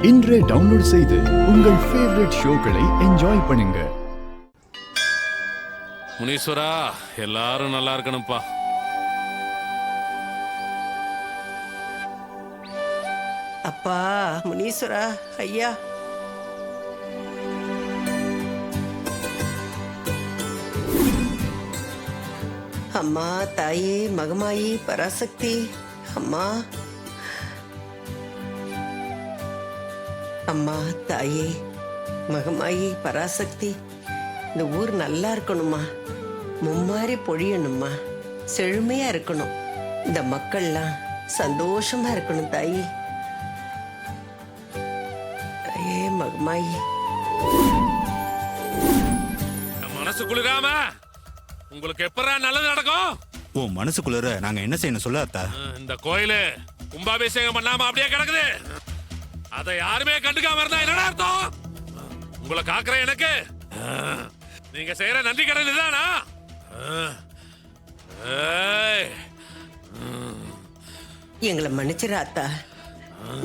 இன்றே டவுன்லோட் செய்து உங்கள் ஃபேவரட் ஷோக்களை என்ஜாய் பண்ணுங்க. முனீஸ்வரா, எல்லாரும் நல்லா இருக்கணும்ப்பா. அப்பா முனீஸ்வரா ஐயா, அம்மா தாயே மகமாயி பராசக்தி, அம்மா அம்மா தாயே மகமாயி பராசக்தி, இந்த ஊர் நல்லா இருக்கணுமா, மும்மாரி பொழியணுமா, செழுமையா இருக்கணும், இந்த மக்கள்லாம் சந்தோஷமா இருக்கணும் தாயி. தாயே மகமாயி, மனசு குளிராம உங்களுக்கு எப்பறா நல்லது நடக்கும்? உன் மனசுக்குள்ள நாங்க என்ன செய்யணும் சொல்ல அத்தா? இந்த கோயிலு கும்பாபிஷேகம் பண்ணாம அப்படியே கிடக்குது. அதை யாருமே கண்டுக்காம இருந்தா என்னடா அர்த்தம்? உங்களை காக்குற எனக்கு நீங்க செய்யற நன்றி கடன் இதுதானா? எங்களை மன்னிச்சிரு அத்தா.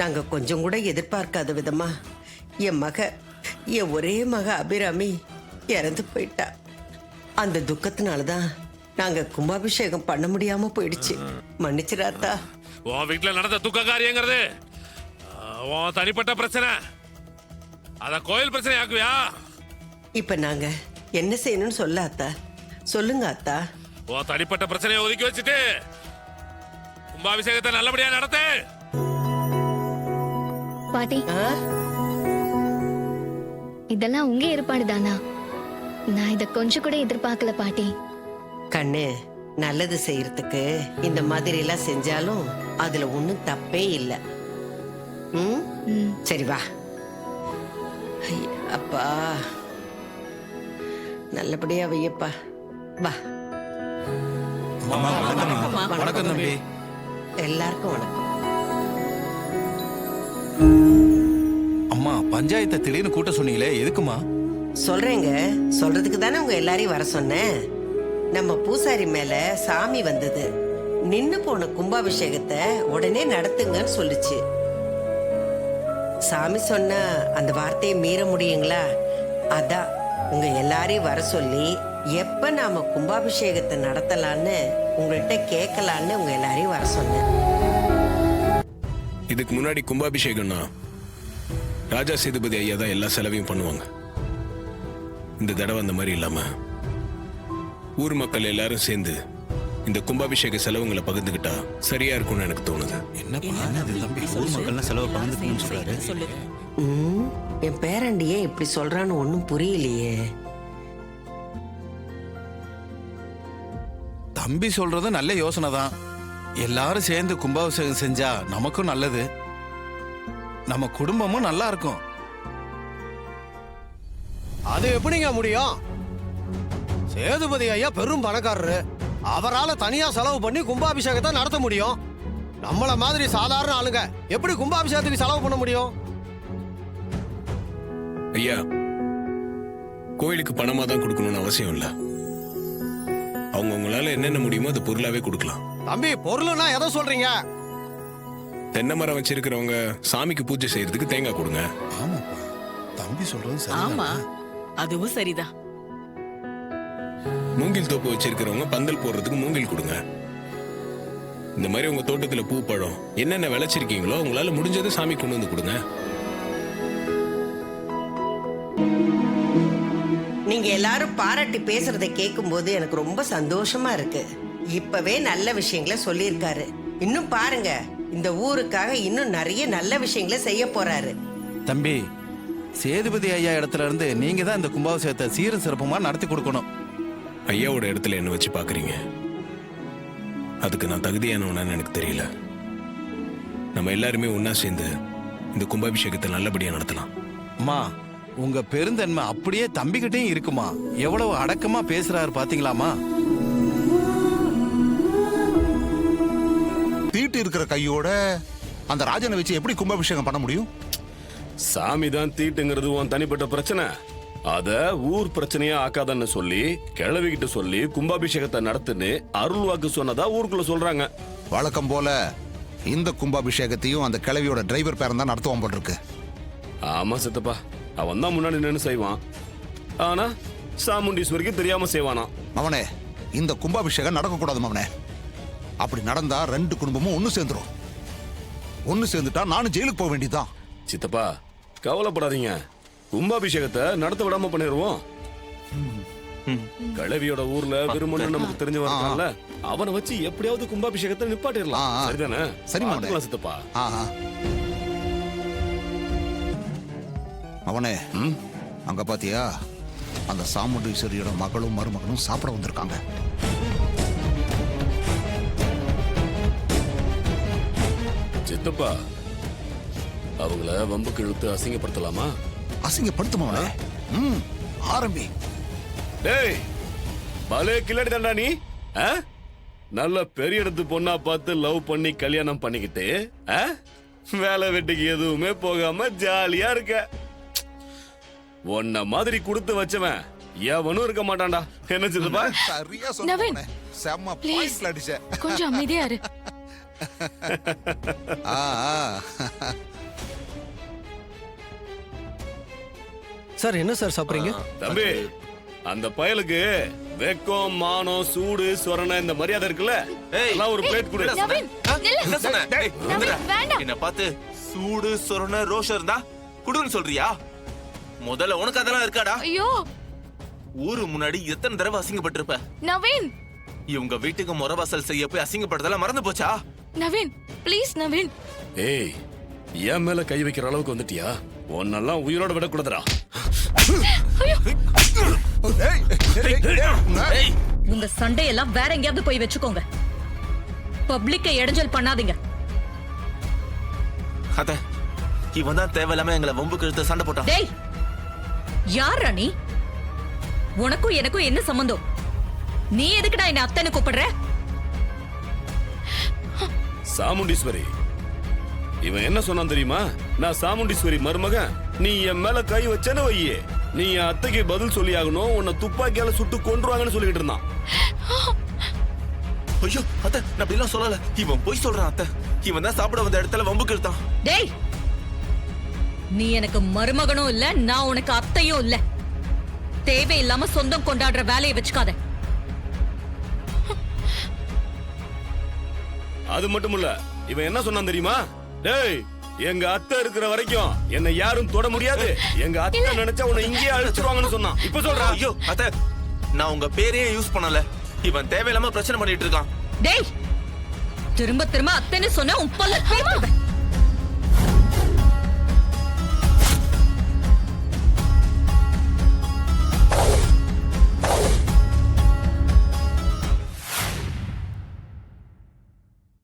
நாங்க கொஞ்சம் கூட எதிர்பார்க்காத விதமா என் ஒரே மக அபிராமி இறந்து போயிட்டா. அந்த துக்கத்தினாலதான் நாங்க கும்பாபிஷேகம் பண்ண முடியாம போயிடுச்சு. மன்னிச்சிரு அத்தா. உன் வீட்டுல நடந்த துக்க காரியங்கிறது உன் தனிப்பட்ட பிரச்சனை. அத கோயில் பிரச்சனை ஆக்குவியா? இப்ப நாங்க என்ன செய்யணும்னு சொல்ல அத்தா, சொல்லுங்க அத்தா. உன் தனிப்பட்ட பிரச்சனையை ஒதுக்கி வச்சுட்டு கும்பாபிஷேகத்தை நல்லபடியா நடத்து. பாட்டி, இதெல்லாம் உங்க ஏற்பாடு தானா? நான் இத கொஞ்சம் கூட எதிர்பார்க்கல பாட்டி. கண்ணு, நல்லது செய்யறதுக்கு இந்த மாதிரி எல்லாம் செஞ்சாலும் அதுல ஒண்ணும் தப்பே இல்லை. சரி வா. அப்பா நல்லபடியா வையப்பா, வா. வணக்கம் தம்பி. எல்லாருக்கும் வணக்கம். அம்மா, பஞ்சாயத்தை திடீர்னு கூட்ட சொன்னீங்களே, எதுக்குமா? சொல்றேங்க, சொல்றதுக்கு தானே உங்க எல்லாரையும் வர சொன்னேன். நம்ம பூசாரி மேல சாமி வந்தது. நின்னு போன கும்பாபிஷேகத்தை உடனே நடத்துங்கன்னு சொல்லுச்சு. சாமி சொன்ன அந்த வார்த்தையை மீற முடியுங்களா? அதான் உங்க எல்லாரையும் வர சொல்லி எப்ப நாம கும்பாபிஷேகத்தை நடத்தலான்னு உங்கள்கிட்ட கேட்கலான்னு உங்க எல்லாரையும் வர சொன்னேன். இதுக்கு முன்னாடி கும்பாபிஷேகம்னா ராஜா சேதுபதி ஐயா தான் எல்லா செலவையும் பண்ணுவாங்க. இந்த தடவை அந்த மாதிரி இல்லாம ஊர் மக்கள் எல்லாரும் சேர்ந்து இந்த கும்பாபிஷேக செலவுங்களை பகிர்ந்துகிட்டா சரியா இருக்கும்னு எனக்கு தோணுது. ஊர் மக்கள்லாம் செலவு பகிர்ந்துக்கணும்னு சொல்றாரு. என் பேரண்டியே இப்படி சொல்றான்னு ஒன்னும் புரியலையே. தம்பி சொல்றது நல்ல யோசனை தான். எல்லாரும் சேர்ந்து கும்பாபிஷேகம் செஞ்சா நமக்கும் நல்லது, நம்ம குடும்பமும் நல்லா இருக்கும். அது எப்படிங்க முடியும்? சேதுபதி ஐயா பெரும் பணக்காரரு. அவரால தனியா செலவு பண்ணி கும்பாபிஷேகத்தை நடத்த முடியும். நம்மள மாதிரி சாதாரண ஆளுங்க எப்படி கும்பாபிஷேகத்துக்கு செலவு பண்ண முடியும்? ஐயா, கோயிலுக்கு பணமா தான் கொடுக்கணும்னு அவசியம் இல்ல. அவங்கவுங்களால என்னென்ன முடியுமோ அது பொருளாவே கொடுக்கலாம். தம்பி, பொருள்னா எதை சொல்றீங்க? தென்னை மரம் வச்சிருக்கிறவங்க சாமிக்கு பூஜை செய்யறதுக்கு தேங்காய் கொடுங்க. ஆமாப்பா, தம்பி சொல்றது சரி. ஆமா, அதுவும் சரிதான். மூங்கில் தோப்பு வச்சிருக்கிறவங்க பந்தல் போடுறதுக்கு மூங்கில் கொடுங்க. இந்த மாதிரி உங்க தோட்டத்துல பூ பழம் என்னென்ன விளைச்சிருக்கீங்களோ உங்களால முடிஞ்சதை சாமி கொண்டு வந்து கொடுங்க. நீங்க எல்லாரும் பாராட்டி பேசுறதை கேட்கும் போது எனக்கு ரொம்ப சந்தோஷமா இருக்கு. இப்பவே நல்ல விஷயங்களை சொல்லியிருக்காரு. இன்னும் பாருங்க, இந்த ஊருக்காக இன்னும் நிறைய நல்ல விஷயங்களை செய்ய போறாரு. தம்பி, சேதுபதி ஐயா இடத்துல இருந்து நீங்க தான் இந்த கும்பாபிஷேகத்தை சீரும் சிறப்புமா நடத்தி கொடுக்கணும். ஐயாவோட இடத்துல என்ன வச்சு பாக்குறீங்க? அதுக்கு நான் தகுதியானவனான்னு எனக்கு தெரியல. நம்ம எல்லாருமே ஒன்னா சேர்ந்து இந்த கும்பாபிஷேகத்தை நல்லபடியா நடத்தலாம். அம்மா, உங்க பெருந்தன்மை அப்படியே தம்பிக்கிட்டையும் இருக்குமா. எவ்வளவு அடக்கமா பேசுறாரு பாத்தீங்களாமா? தீட்டு இருக்கிற கையோட அந்த ராஜனை வச்சு எப்படி கும்பாபிஷேகம் பண்ண முடியும்? சாமி தான் தீட்டுங்கிறது உன் தனிப்பட்ட பிரச்சனை. அத ஊர் பிரச்சனையா ஆக்காதன்னு சொல்லி கிழவிகிட்ட சொல்லி கும்பாபிஷேகத்தை நடத்துன்னு அருள் வாக்கு சொன்னதா ஊருக்குள்ள சொல்றாங்க. வழக்கம் போல இந்த கும்பாபிஷேகத்தையும் அந்த கிழவியோட டிரைவர் பேரன் தான் நடத்துவான் போட்டிருக்கு. ஆமா சித்தப்பா, அவன் தான் முன்னாடி நின்று செய்வான். ஆனா சாமுண்டீஸ்வரிக்கு தெரியாம செய்வானா. மவனே, இந்த கும்பாபிஷேகம் நடக்கக்கூடாது மவனே. அப்படி நடந்தா 2 குடும்பமும் ஒண்ணு சேர்ந்துரும். ஒண்ணு சேர்ந்துட்டா நானும் ஜெயிலுக்கு போக வேண்டியதுதான். சித்தப்பா கவலைப்படாதீங்க, கும்பாபிஷேகத்தை நடத்த விடாம பண்ணிடுவோம். கிழவியோட ஊர்ல விரும்புன்னு நமக்கு தெரிஞ்சு வரல, அவனை வச்சு எப்படியாவது கும்பாபிஷேகத்தை நிப்பாட்டிடலாம். சரிதானே? சரி மவனே. பார்த்துக்கலாம் சித்தப்பா. மவனே, அங்க பாத்தியா, அந்த சாமுண்டீஸ்வரியோட மகளும் மருமகனும் சாப்பிட வந்திருக்காங்க. சித்தப்பா, அவங்கள வம்புக்கு இழுத்து அசிங்கப்படுத்தலாமா? அசிங்கப்படுத்து மவனே. ஆரம்பி. டேய், பலே கில்லாடி தான்டா நீ. நல்ல பெரிய இடத்து பொண்ணா பார்த்து லவ் பண்ணி கல்யாணம் பண்ணிக்கிட்டு வேலை வெட்டிக்கு எதுவுமே போகாம ஜாலியா இருக்க. உன்ன மாதிரி கொடுத்து வச்சவன் எவனும் இருக்க மாட்டான்டா. என்ன சித்தப்பா? சரியா சொன்ன. செம்ம பாயிண்ட்ல அடிச்ச. கொஞ்சம் அமைதியா இரு. சார் என்ன சார் சாப்பிடுறீங்க? தம்பி, அந்த பயலுக்கு வெக்கம், மானம், சூடு, சொரணை இந்த மரியாதை இருக்குல்ல, எல்லாம் ஒரு பிளேட் கொடு. என்ன பார்த்து சூடு சொரண ரோஷம் இருந்தா குடுன்னு சொல்றியா? முதல்ல உனக்கு அதெல்லாம் இருக்காடா? ஐயோ, ஊரு முன்னாடி எத்தனை தடவை அசிங்கப்பட்டிருப்ப. நவீன், இவங்க வீட்டுக்கு முறவாசல் செய்ய போய் அசிங்கப்படுறதெல்லாம் மறந்து போச்சா? நவீன் ப்ளீஸ் நவீன். ஏய், என் மேல கை வைக்கிற அளவுக்கு வந்துட்டியா? உன்னெல்லாம் உயிரோட விடக்கூடாதுடா. உங்க சண்டையெல்லாம் வேற எங்கேயாவது போய் வச்சுக்கோங்க. பப்ளிக்க இடைஞ்சல் பண்ணாதீங்க. அத இவன் தான் தேவையில்லாம எங்களை வம்புக்கு இழுத்து சண்டை போட்டான். டேய், யாரா நீ? உனக்கும் எனக்கும் என்ன சம்பந்தம்? நீ எதுக்குடா என்ன அத்தனை கூப்பிடுற? சாமுண்டீஸ்வரி, இவன் என்ன சொன்னான் தெரியுமா? நான் சாமுண்டீஸ்வரி மருமகன், நீ என் மேல கை வச்சேன்னு வையே, நீ என் அத்தைக்கு பதில் சொல்லி ஆகணும், உன்னை துப்பாக்கியால சுட்டு கொன்றுவாங்கன்னு சொல்லிட்டு இருந்தான். ஐயோ அத்தை, நான் அப்படிலாம் சொல்லல. இவன் போய் சொல்றான் அத்தை. இவன் தான் சாப்பிட வந்த இடத்துல வம்புக்கு இழுத்தான். டேய், நீ எனக்கு மருமகனும் இல்ல, நான் உனக்கு அத்தையும் இல்ல. தேவையில்லாம சொந்தம் கொண்டாடுற வேலையை வச்சுக்காத. அது மட்டும் இல்ல, இவன் என்ன சொன்னான் தெரியுமா? டேய், எங்க அத்தை இருக்கிற வரைக்கும் என்னை யாரும் தொட முடியாது, எங்க அத்தை நினைச்சா உன்னை இங்கேயே அழிச்சிருவாங்கன்னு சொன்னான். இப்ப சொல்றா? ஐயோ அத்தை, நான் உங்க பேரையே யூஸ் பண்ணல. இவன் தேவையில்லாம பிரச்சனை பண்ணிட்டு இருக்கான். டேய், திரும்ப திரும்ப அத்தைன்னு சொன்னா உன் பல்ல